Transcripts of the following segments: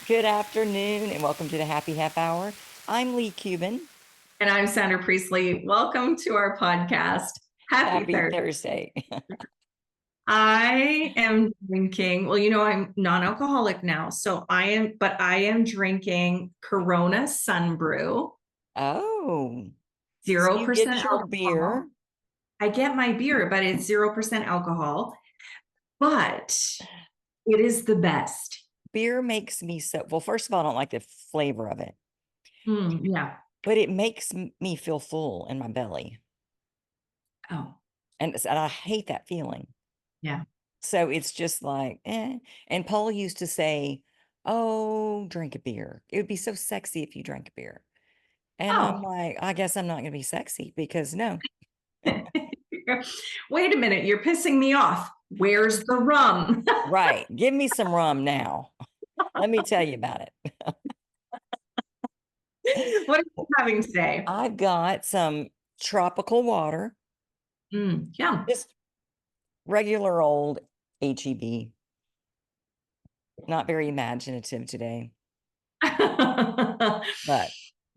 Good afternoon and welcome to the Happy Half Hour. I'm Leigh Kubin. And I'm Sandra Priestley. Welcome to our podcast. Happy Thursday. Thursday. I am drinking, well, I'm non-alcoholic now. So I am drinking Corona Sunbrew, Oh, so you 0% get your alcohol. beer. I get my beer, but it's 0% alcohol. But it is the best. Beer makes me so, well, first of all, I don't like the flavor of it, Yeah. but it makes me feel full in my belly. Oh, And I hate that feeling. yeah. So it's just like, eh. And Paul used to say, oh, drink a beer. It would be so sexy if you drank a beer. And I'm Oh, like, I guess I'm not going to be sexy because no. wait a minute. You're pissing me off. Where's the rum? Right. Give me some rum now. Let me tell you about it. What are you having today? I've got some tropical water, Yeah. just regular old HEB. Not very imaginative today, but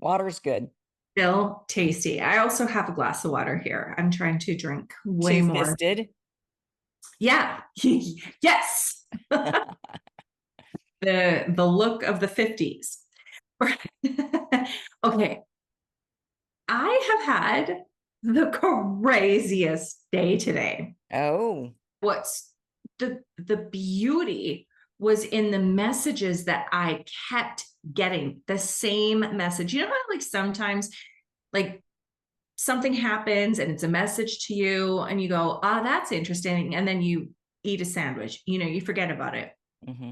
water's good. Still tasty. I also have a glass of water here. I'm trying to drink way more. Two-fisted. Yeah. Yes. The look of the 50s. Okay. I have had the craziest day today. Oh, What's the beauty was in the messages that I kept getting the same message. You know how like sometimes like something happens and it's a message to you and you go, oh, that's interesting. And then you eat a sandwich, you forget about it. mm-hmm.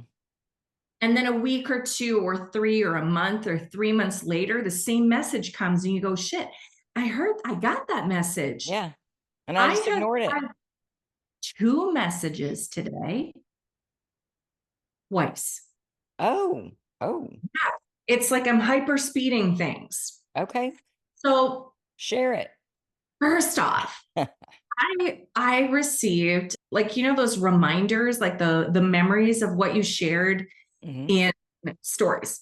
And then a week or two or three or a month or 3 months later, the same message comes and you go, shit, I got that message. Yeah. And I I just have ignored it. had 2 messages today. Twice. Oh, Yeah. It's like I'm hyper speeding things. okay. So Share it. first off, I received like those reminders, like the memories of what you shared Mm-hmm. in stories.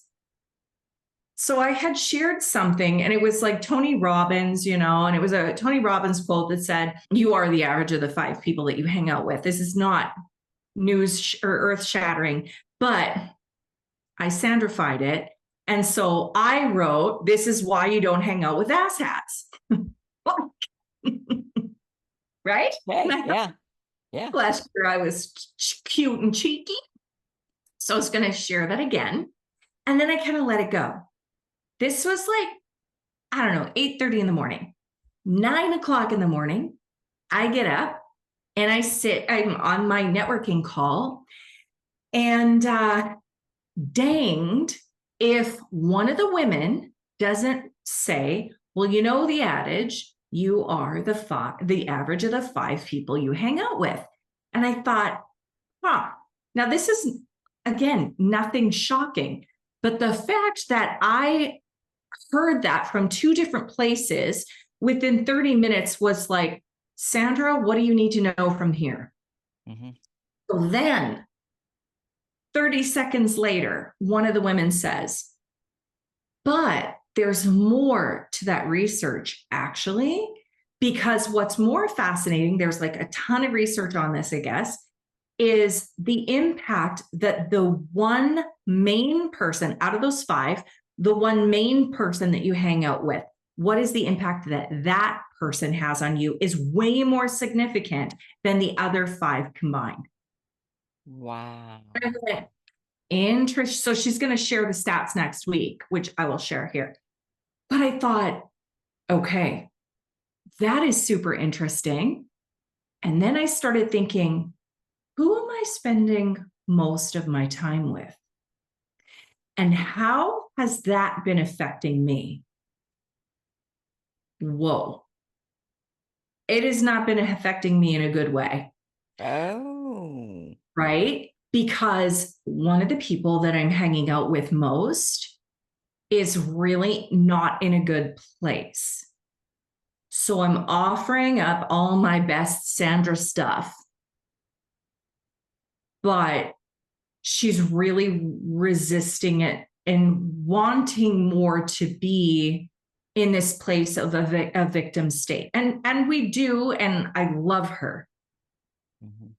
So I had shared something and it was like Tony Robbins, and it was a Tony Robbins quote that said, "You are the average of the 5 people that you hang out with." This is not news or earth shattering, but I Sandrified it. And so I wrote, "This is why you don't hang out with asshats." Right? Hey, yeah. Yeah. Last year I was cute and cheeky. So I was going to share that again. And then I kind of let it go. This was like, I don't know, 8:30 in the morning, 9 o'clock in the morning. I get up and I'm on my networking call and danged if one of the women doesn't say, well, the adage, you are the average of the 5 people you hang out with. And I thought, now this is, again, nothing shocking, but the fact that I heard that from 2 different places within 30 minutes was like, Sandra, what do you need to know from here? Mm-hmm. So then 30 seconds later, one of the women says, but there's more to that research, actually, because what's more fascinating, there's like a ton of research on this, I guess, is the impact that the one main person out of those 5, the one main person that you hang out with, what is the impact that that person has on you is way more significant than the other 5 combined. Wow. Interesting. So she's going to share the stats next week, which I will share here. But I thought, okay, that is super interesting. And then I started thinking, who am I spending most of my time with? And how has that been affecting me? Whoa. It has not been affecting me in a good way. Oh. Right? Because one of the people that I'm hanging out with most is really not in a good place. So I'm offering up all my best Sandra stuff, but she's really resisting it and wanting more to be in this place of a victim state. And we do, and I love her, Mhm.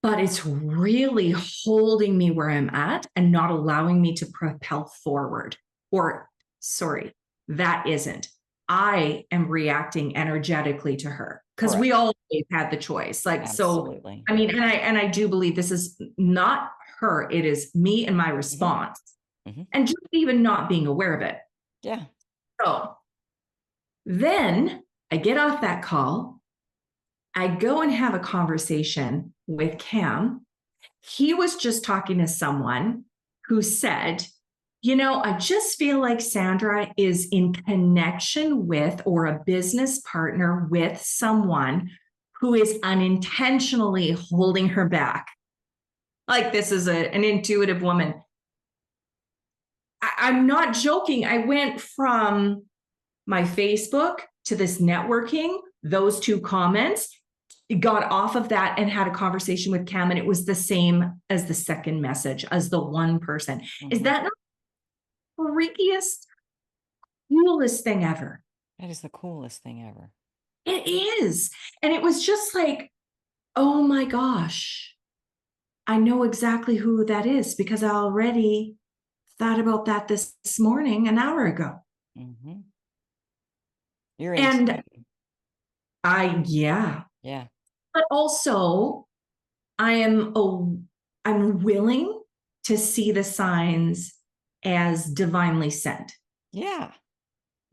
but it's really holding me where I'm at and not allowing me to propel forward. Or, sorry, that isn't. I am reacting energetically to her because we Correct. always had the choice. Like, so, Absolutely. I mean, and I do believe this is not her, it is me and my Mhm. response, Mhm. and just even not being aware of it. Yeah. So then I get off that call. I go and have a conversation with Cam. He was just talking to someone who said, I just feel like Sandra is in connection with or a business partner with someone who is unintentionally holding her back. Like, this is an intuitive woman. I'm not joking. I went from my Facebook to this networking, those two comments, got off of that and had a conversation with Cam, and it was the same as the second message, as the one person. Is Mhm. that not the freakiest, coolest thing ever? That is the coolest thing ever. It is. And it was just like, oh my gosh, I know exactly who that is because I already thought about that this morning, an hour ago. Mhm. You're in And tune. yeah, Yeah. but also I am I'm willing to see the signs as divinely sent, Yeah.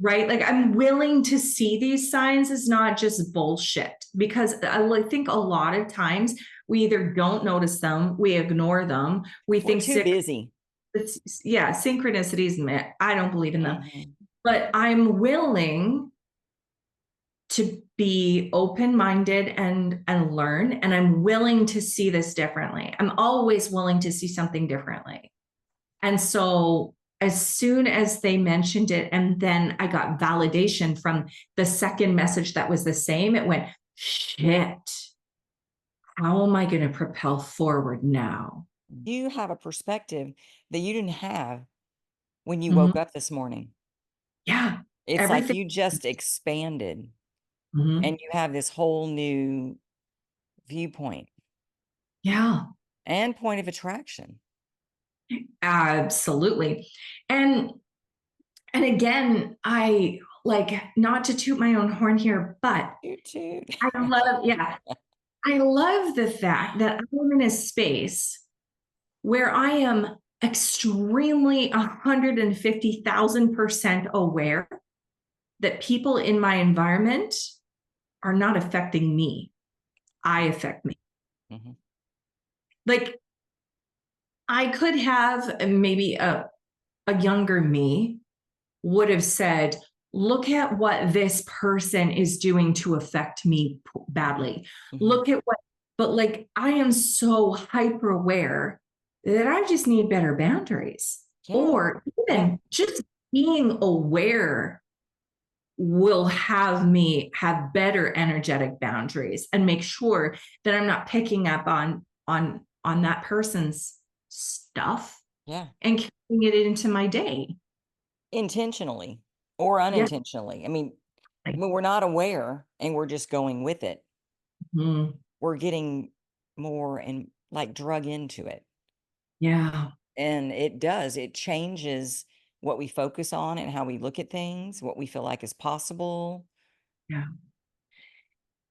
right? Like, I'm willing to see these signs as not just bullshit, because I think a lot of times we either don't notice them, we ignore them, we We're think too sick. busy. Yeah, synchronicities, I don't believe in them, Mhm. but I'm willing to be open-minded and learn, and I'm willing to see this differently. I'm always willing to see something differently. And so as soon as they mentioned it, and then I got validation from the second message that was the same, it went, shit, how am I going to propel forward now? You have a perspective that you didn't have when you woke Mhm. up this morning. Yeah, It's like everything. you just expanded Mhm. and you have this whole new viewpoint Yeah, and point of attraction. absolutely. And and again, I like, not to toot my own horn here, but Toot toot. yeah, I love the fact that I'm in a space where I am extremely 150,000% aware that people in my environment are not affecting me. I affect me. Mhm. Like, I could have maybe a younger me would have said, look at what this person is doing to affect me badly. Mhm. Look at what, but like, I am so hyper aware that I just need better boundaries. Yeah. Or Yeah. even just being aware will have me have better energetic boundaries and make sure that I'm not picking up on that person's stuff Yeah. and carrying it into my day. Intentionally or Yeah. unintentionally. When we're not aware and we're just going with it, Mhm. we're getting more and like drug into it. Yeah. And it changes what we focus on and how we look at things, what we feel like is possible. Yeah.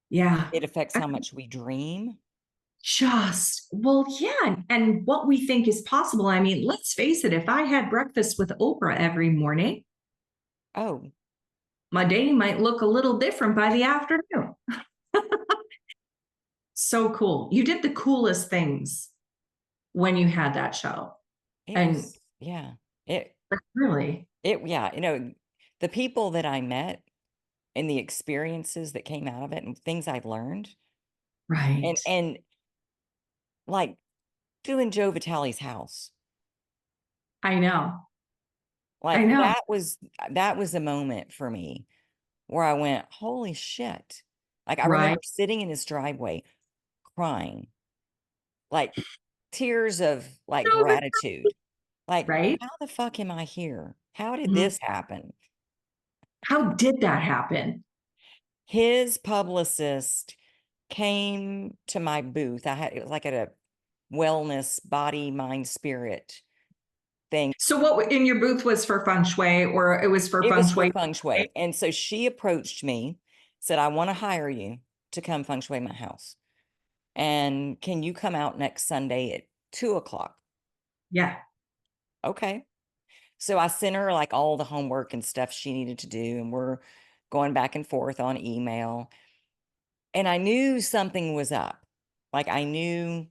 Yeah. It affects I how much we dream. well, yeah. And what we think is possible. I mean, let's face it, if I had breakfast with Oprah every morning, Oh, my day might look a little different by the afternoon. So cool. You did the coolest things when you had that show. it And was, yeah. It, really, yeah, the people that I met and the experiences that came out of it and things I learned right. and like doing Joe Vitale's house. I know. I Like know. that was a moment for me where I went, "Holy shit." Like I Right. remember sitting in his driveway crying. Like tears of, like, No, that's gratitude. Like, right. "How the fuck am I here? How did Mhm. this happen?" How did that happen? His publicist came to my booth. It was like at a wellness, body, mind, spirit thing. So what in your booth was for feng shui or it was for It feng was for shui? feng shui, and so she approached me, said, "I wanna hire you to come feng shui my house, and can you come out next Sunday at 2 o'clock?" Yeah. "Okay." So I sent her, like, all the homework and stuff she needed to do, and we're going back and forth on email, and I knew something was up. Like, I knew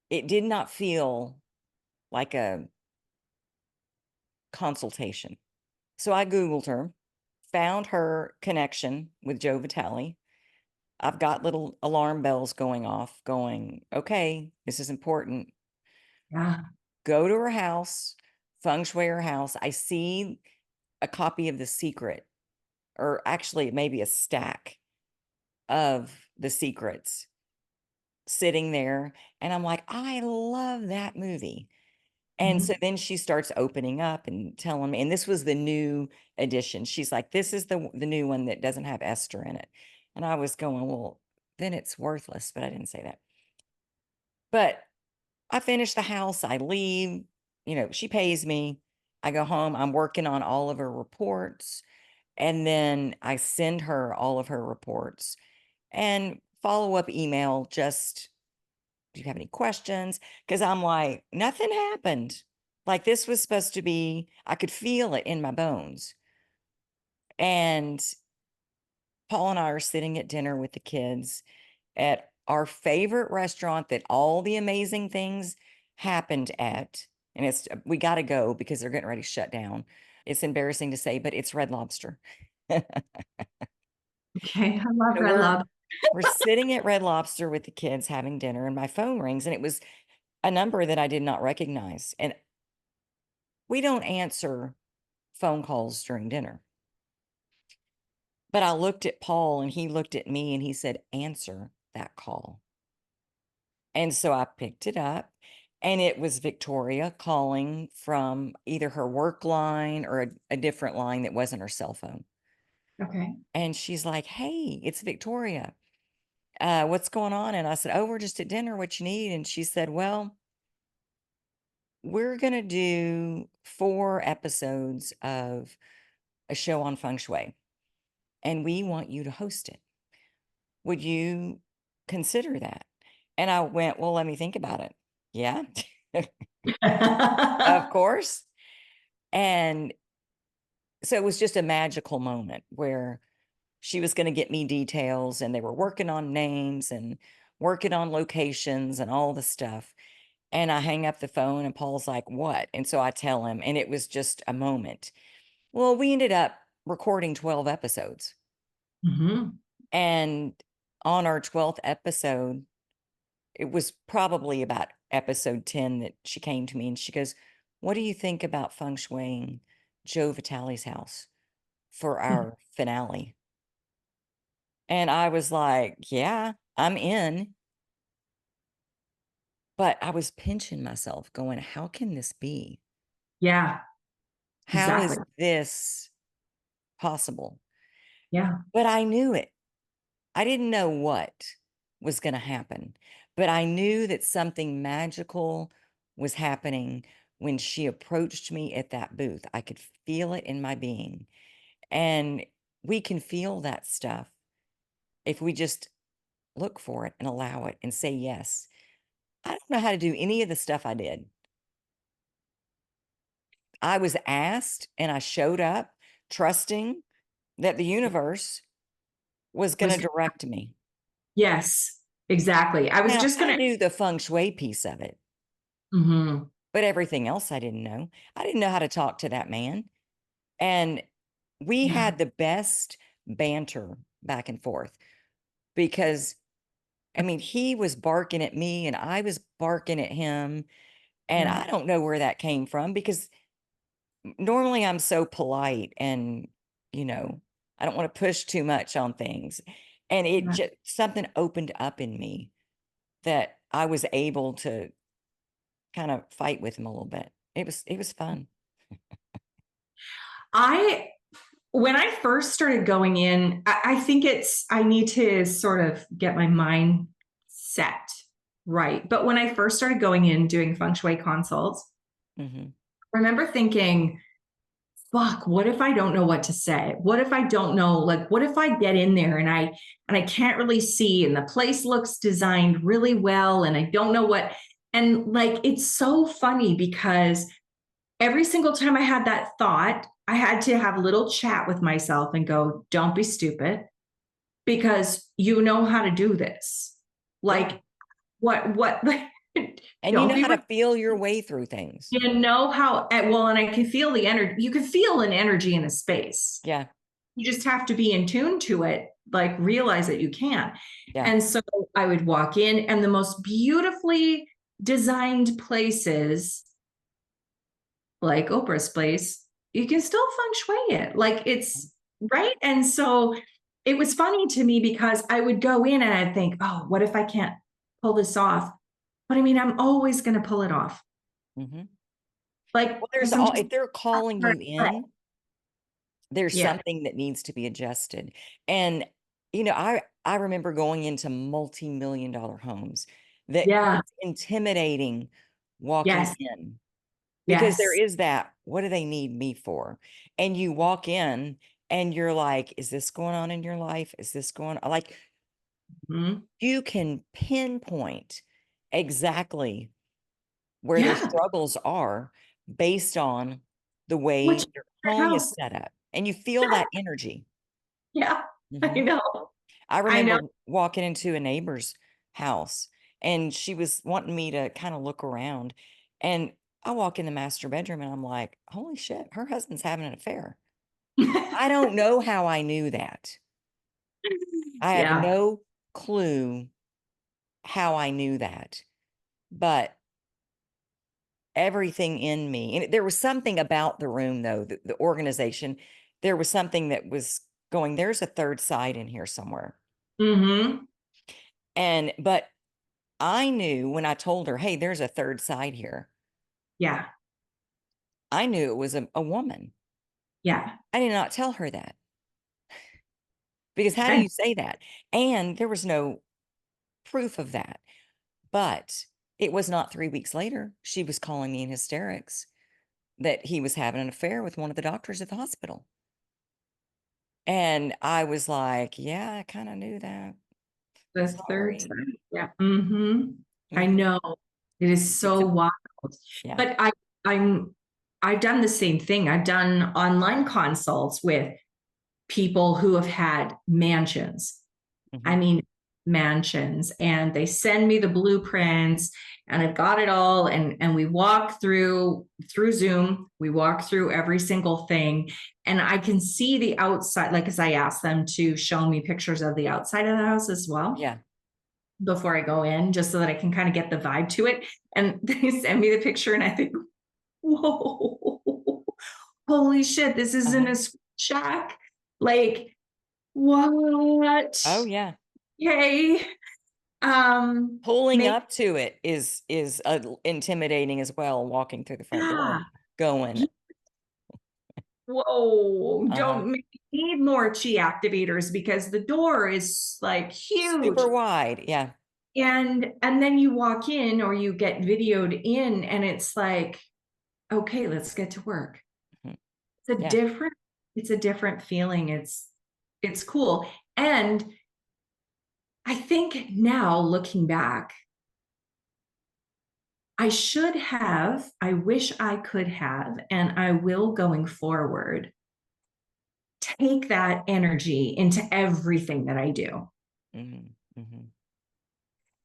it did not feel like a consultation. So I Googled her, found her connection with Joe Vitale. I've got little alarm bells going off, going, okay, this is important. Yeah. Go to her house, feng shui her house. I see a copy of The Secret, or actually, maybe a stack of The Secrets sitting there. And I'm like, I love that movie. And so Mhm. then she starts opening up and telling me, and this was the new edition. She's like, "This is the new one that doesn't have Esther in it." And I was going, "Well, then it's worthless," but I didn't say that. But I finish the house, I leave, she pays me. I go home, I'm working on all of her reports, and then I send her all of her reports and follow-up email, just, "Do you have any questions?" Because 'Cause I'm like, "Nothing happened." Like, this was supposed to be, I could feel it in my bones. And Paul and I are sitting at dinner with the kids at our favorite restaurant that all the amazing things happened at, and we gotta go because they're getting ready to shut down. It's embarrassing to say, but it's Red Lobster. Okay. I love So Red we're Lobster. we're sitting at Red Lobster with the kids having dinner, and my phone rings, and it was a number that I did not recognize, and we don't answer phone calls during dinner. But I looked at Paul and he looked at me and he said, "Answer that call." And so I picked it up, and it was Victoria calling from either her work line or a different line that wasn't her cell phone. Okay. And she's like, "Hey, it's Victoria. What's going on?" And I said, "Oh, we're just at dinner. What you need?" And she said, "Well, we're going to do 4 episodes of a show on feng shui, and we want you to host it. Would you consider that?" And I went, "Well, let me think about it." "Yeah, of course." And so it was just a magical moment where she was gonna get me details, and they were working on names and working on locations and all the stuff. And I hang up the phone and Paul's like, "What?" And so I tell him, and it was just a moment. Well, we ended up recording 12 episodes. Mhm. And on our 12th episode, it was probably about episode 10 that she came to me and she goes, "What do you think about feng shuiing Joe Vitale's house for our finale?" And I was like, "Yeah, I'm in." But I was pinching myself going, "How can this be? Yeah, How exactly. is this possible?" Yeah. But I knew it. I didn't know what was gonna happen, but I knew that something magical was happening when she approached me at that booth. I could feel it in my being, and we can feel that stuff if we just look for it and allow it and say yes. I don't know how to do any of the stuff I did. I was asked, and I showed up trusting that the universe was gonna Was direct me. yes, exactly. I was Now, just I gonna knew the feng shui piece of it. Mhm. But everything else I didn't know. I didn't know how to talk to that man, and we Yeah, had the best banter back and forth because, I mean, he was barking at me and I was barking at him, and yeah, I don't know where that came from because normally I'm so polite and, you know, I don't wanna push too much on things, and it yeah. just something opened up in me that I was able to kind of fight with him a little bit. It was fun. I when I first started going in, I think I need to sort of get my mind set right. But when I first started going in doing feng shui consults, Hmm. I remember thinking, fuck, what if I don't know what to say? What if I don't know, like, what if I get in there and I can't really see and the place looks designed really well and I don't know what, and like it's so funny because every single time I had that thought, I had to have a little chat with myself and go, don't be stupid because you know how to do this. Yeah. Like, what, And you don't know be, how to feel your way through things. you know how, well, and I can feel the energy. You can feel an energy in a space. Yeah. You just have to be in tune to it, like realize that you can. Yeah. And so I would walk in and the most beautifully designed places like Oprah's place, you can still feng shui it. Like it's right. And so it was funny to me because I would go in and I'd think, oh, what if I can't pull this off? But I mean, I'm always going to pull it off. Hmm. Like Well, there's all, sometimes, if they're calling you in, there's yeah, something that needs to be adjusted. And, I remember going into multi-million dollar homes that yeah, it's intimidating walking yes, in because there yes, is that, what do they need me for? And you walk in and you're like, is this going on in your life? Is this going on? Like, mhm, you can pinpoint exactly where their yeah. struggles are based on the Which way your home is house? set up, and you feel that energy. Yeah, I Mhm. know, I I know. remember walking into a neighbor's house, and she was wanting me to kinda look around, and I walk in the master bedroom, and I'm like, "Holy shit, her husband's having an affair." I don't know how I knew that. I have Yeah. no clue how I knew that, but everything in me, and there was something about the room, though, the organization, there was something that was going, "There's a third side in here somewhere." Hmm. But I knew when I told her, "Hey, there's a third side here." Yeah. I knew it was a woman. Yeah. I did not tell her that, because how do I, you say that? And there was no proof of that. But it was not 3 weeks later, she was calling me in hysterics that he was having an affair with one of the doctors at the hospital. And I was like, "Yeah, I kinda knew that. the third Sorry." time. Yeah. Hmm. I Mhm. know. It is It's so a wild. Yeah. But I'm I've done the same thing. I've done online consults with people who have had mansions. I Mhm. mean, mansions, and they send me the blueprints and I've got it all, and we walk through Zoom, we walk through every single thing, and I can see the outside, like, as I ask them to show me pictures of the outside of the house as well Yeah. before I go in, just so that I can kind of get the vibe to it. And they send me the picture and I think, whoa, holy shit, this isn't Uh-huh. a shack. Like, what? Oh, yeah. Okay. Um, Pulling maybe, up to it is intimidating as well, walking through the front door, yeah. going, Whoa, uh-huh, don't make me need more chi activators because the door is like huge. super wide. Yeah. And then you walk in or you get videoed in and it's like, okay, let's get to work. Mhm. It's a Yeah. different, it's a different feeling. It's cool. And I think now looking back, I wish I could have, and I will going forward, take that energy into everything that I do. Mhm. Mhm.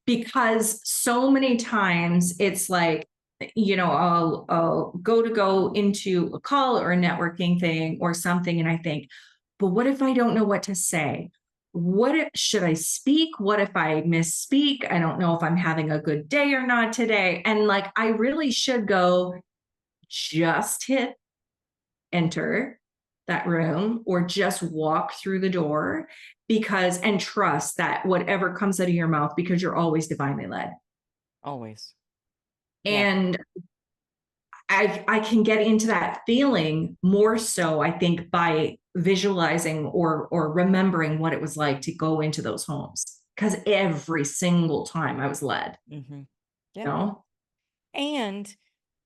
Because so many times it's like, I'll go into a call or a networking thing or something, and I think, but what if I don't know what to say? What if, should I speak? What if I misspeak? I don't know if I'm having a good day or not today. And like, I really should go just hit enter that room or just walk through the door because, and trust that whatever comes out of your mouth, because you're always divinely led. Always. Yeah. And I can get into that feeling more so, I think, by visualizing or remembering what it was like to go into those homes. Because every single time I was led, Mhm. you Yeah. know, And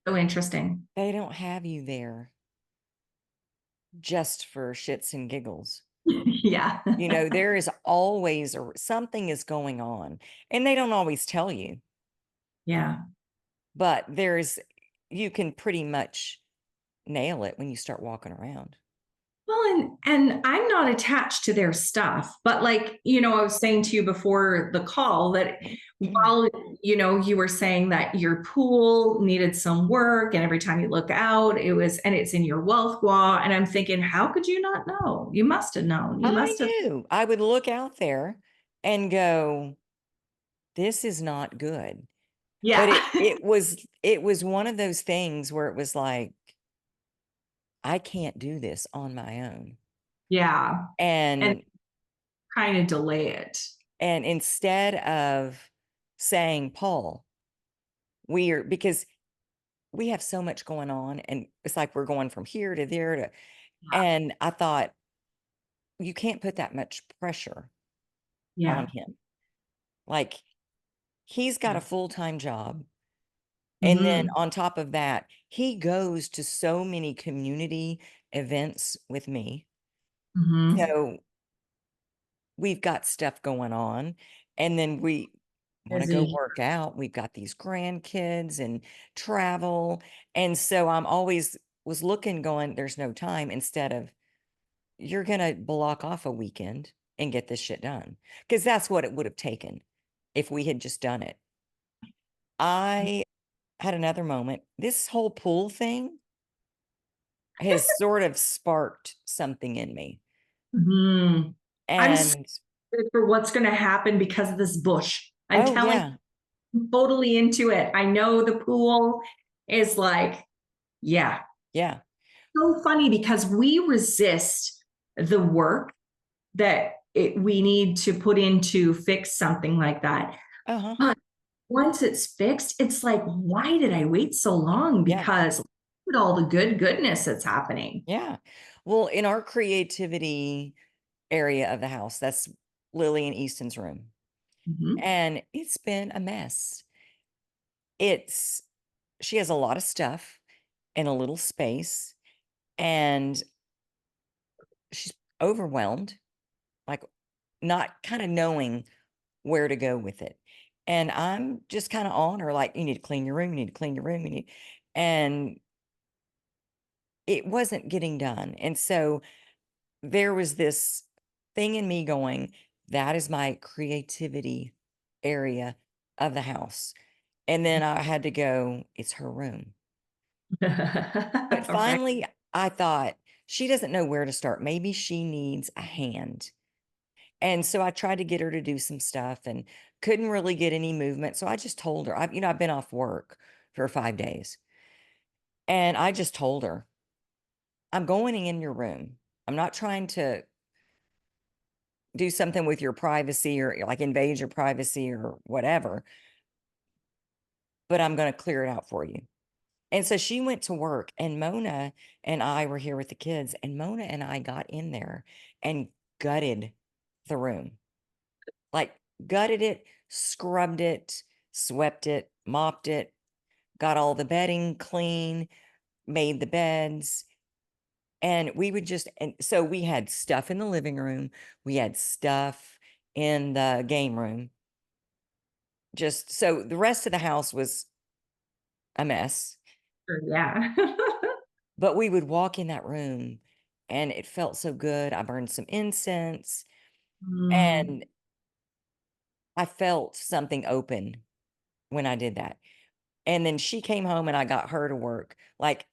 so interesting. they don't have you there just for shits and giggles. Yeah. You know, there is always something is going on, and they don't always tell you, Yeah. but you can pretty much nail it when you start walking around. Well, and I'm not attached to their stuff, but like, I was saying to you before the call that while, you were saying that your pool needed some work and every time you look out, and it's in your wealth wall. And I'm thinking, how could you not know? You must have known. You I must have. knew. I would look out there and go, "This is not good." But Yeah. it was one of those things where it was like, "I can't do this on my own." Yeah. And And kind of delay it. and instead of saying, "Paul, because we have so much going on, and it's like we're going from here to there to," Yeah. and I thought, "You can't put that much pressure on Yeah. him." Like, he's got Yeah. a full-time job, and then Hmm. on top of that, he goes to so many community events with me. Hmm. So, we've got stuff going on, and then we wanna go Busy. work out. We've got these grandkids and travel, and so I'm always was looking going, "There's no time," instead of, "You're gonna block off a weekend and get this shit done," because that's what it would have taken if we had just done it. I had another moment. This whole pool thing has sort of sparked something in me, Hmm. I'm and scared for what's going to happen because of this bush. I'm oh, telling yeah, you, I'm totally into it. I know the pool is like, yeah, yeah, so funny because we resist the work that we need to put in to fix something like that. uh-huh, But once it's fixed, it's like, why did I wait so long? yeah. Because look at all the goodness that's happening. Yeah. Well, in our creativity area of the house, that's Lily and Easton's room. Mhm. And it's been a mess. It's She has a lot of stuff in a little space, and she's overwhelmed, like not kind of knowing where to go with it. And I'm just kind of on her, like, you need to clean your room, you need to clean your room, and it wasn't getting done. And so there was this thing in me going, that is my creativity area of the house. And then I had to go, it's her room. But Right. finally, I thought, she doesn't know where to start. Maybe she needs a hand. And so I tried to get her to do some stuff and couldn't really get any movement. So I just told her, I've been off work for 5 days. And I just told her, I'm going in your room. I'm not trying to do something with your privacy or like invade your privacy or whatever, but I'm going to clear it out for you. And so she went to work, and Mona and I were here with the kids, and Mona and I got in there and gutted the room, like gutted it, scrubbed it, swept it, mopped it, got all the bedding clean, made the beds. And we would just, and so we had stuff in the living room, we had stuff in the game room. Just so the rest of the house was a mess, Yeah. but we would walk in that room and it felt so good. I burned some incense Mm. and I felt something open when I did that. And then she came home and I got her to work. Like,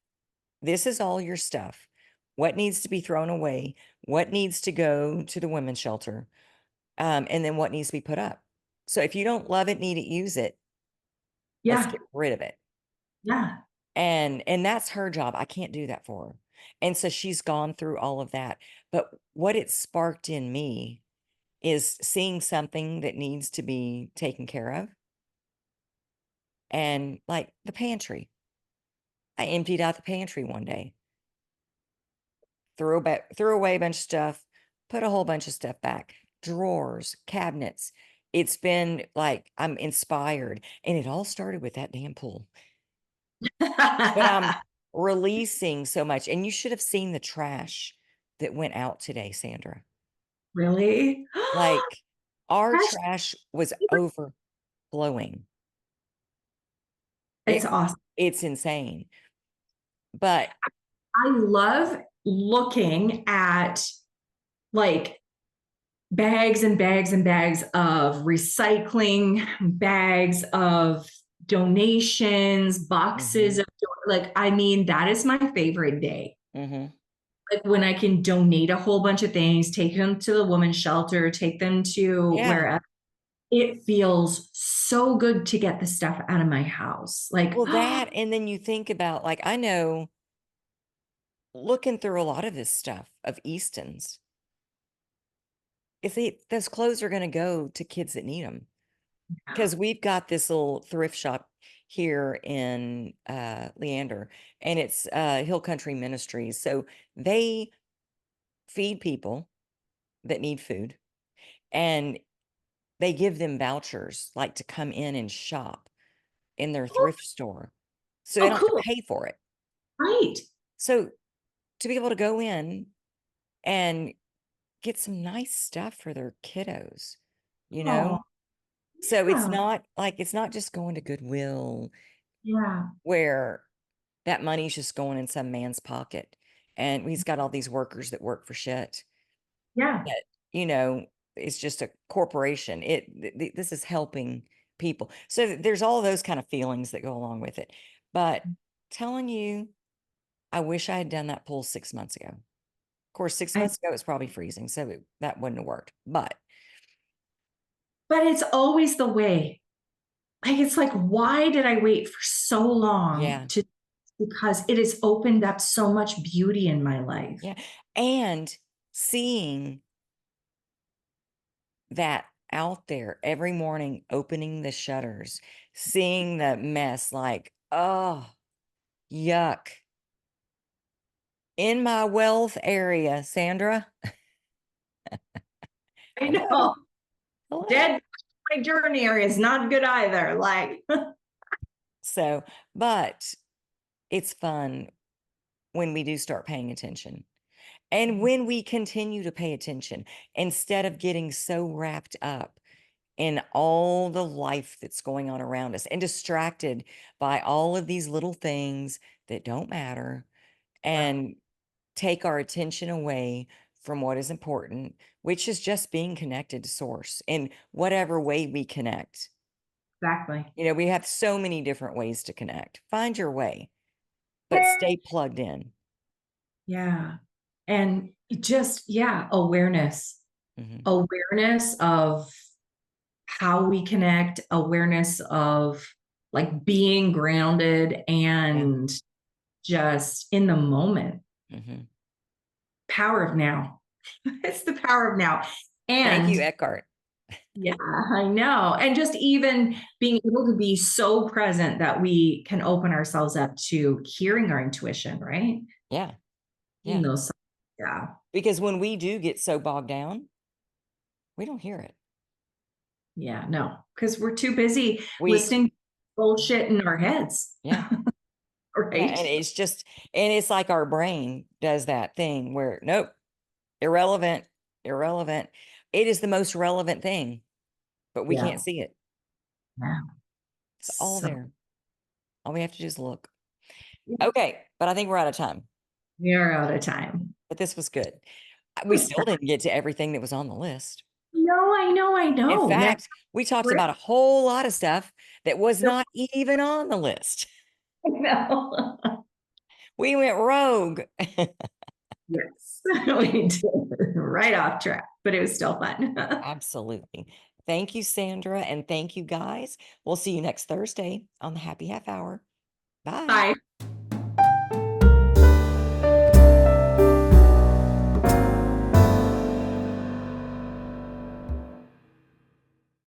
this is all your stuff. What needs to be thrown away? What needs to go to the women's shelter? And then what needs to be put up? So if you don't love it, need it, use it, let's Yeah. get rid of it. Yeah. And that's her job, I can't do that for her. And so she's gone through all of that, but what it sparked in me is seeing something that needs to be taken care of. And like the pantry, I emptied out the pantry one day, threw away a bunch of stuff, put a whole bunch of stuff back, drawers, cabinets. It's been like I'm inspired, and it all started with that damn pool. But I'm releasing so much, and you should have seen the trash that went out today, Sandra. Really? Like, our That's trash was overflowing. it's It awesome. it's insane. But I love looking at like bags and bags and bags of recycling, bags of donations, boxes mhm, of like, I mean, that is my favorite day. mhm. Like when I can donate a whole bunch of things, take them to the women's shelter, take them to Yeah. wherever. It feels so good to get the stuff out of my house. Like, Well, that and then you think about, like, I know looking through a lot of this stuff of Easton's, if those clothes are gonna go to kids that need them, because 'cause we've got this little thrift shop here in, Leander, and it's, Hill Country Ministries, so they feed people that need food, and they give them vouchers, like, to come in and shop in their oh, thrift store, so they oh, don't have to cool. pay for it. Right. So, to be able to go in and get some nice stuff for their kiddos, you Oh, know? So, yeah. it's not just going to Goodwill Yeah. where that money's just going in some man's pocket, and he's got all these workers that work for shit Yeah. that, you know, it's just a corporation. This is helping people. So, there's all those kind of feelings that go along with it. But telling you, I wish I had done that pool 6 months ago. Of course, 6 I, months ago, it's probably freezing, so that wouldn't have worked, but but it's always the way. Like, it's like, why did I wait for so long yeah, to, because it has opened up so much beauty in my life. yeah, and seeing that out there every morning, opening the shutters, seeing the mess, like, "Oh, yuck." In my wealth area, Sandra. I Hello, know. hello. Dead my journey area is not good either. Like, So, but it's fun when we do start paying attention. And when we continue to pay attention instead of getting so wrapped up in all the life that's going on around us and distracted by all of these little things that don't matter yeah, and take our attention away from what is important, which is just being connected to source in whatever way we connect. exactly. You know, we have so many different ways to connect. Find your way, but stay plugged in. Yeah. And just, yeah, awareness, Mhm. awareness of how we connect, awareness of like being grounded Yeah. and just in the moment. Mhm. Power of now. It's the power of now. Thank you, And Eckhart. yeah, I know. And just even being able to be so present that we can open ourselves up to hearing our intuition, right? Yeah. In Yeah. those, yeah, Because when we do get so bogged down, we don't hear it. yeah, no, because we're too busy We listening to bullshit in our heads, yeah. Yeah, right? and it's like our brain does that thing where, "Nope, irrelevant, irrelevant." It is the most relevant thing, but we can't Yeah, see it. yeah. It's all So there. All we have to do is look. yeah, Okay, but I think we're out of time, we are out of time. but this was good. We still didn't get to everything that was on the list. No, I know, I In know. Next, fact, we talked about a whole lot of stuff that was not even on the list. no. We went rogue. Yes, we did. Right off track, but it was still fun. Absolutely. Thank you, Sandra, and thank you, guys. We'll see you next Thursday on the Happy Half Hour. Bye. Bye.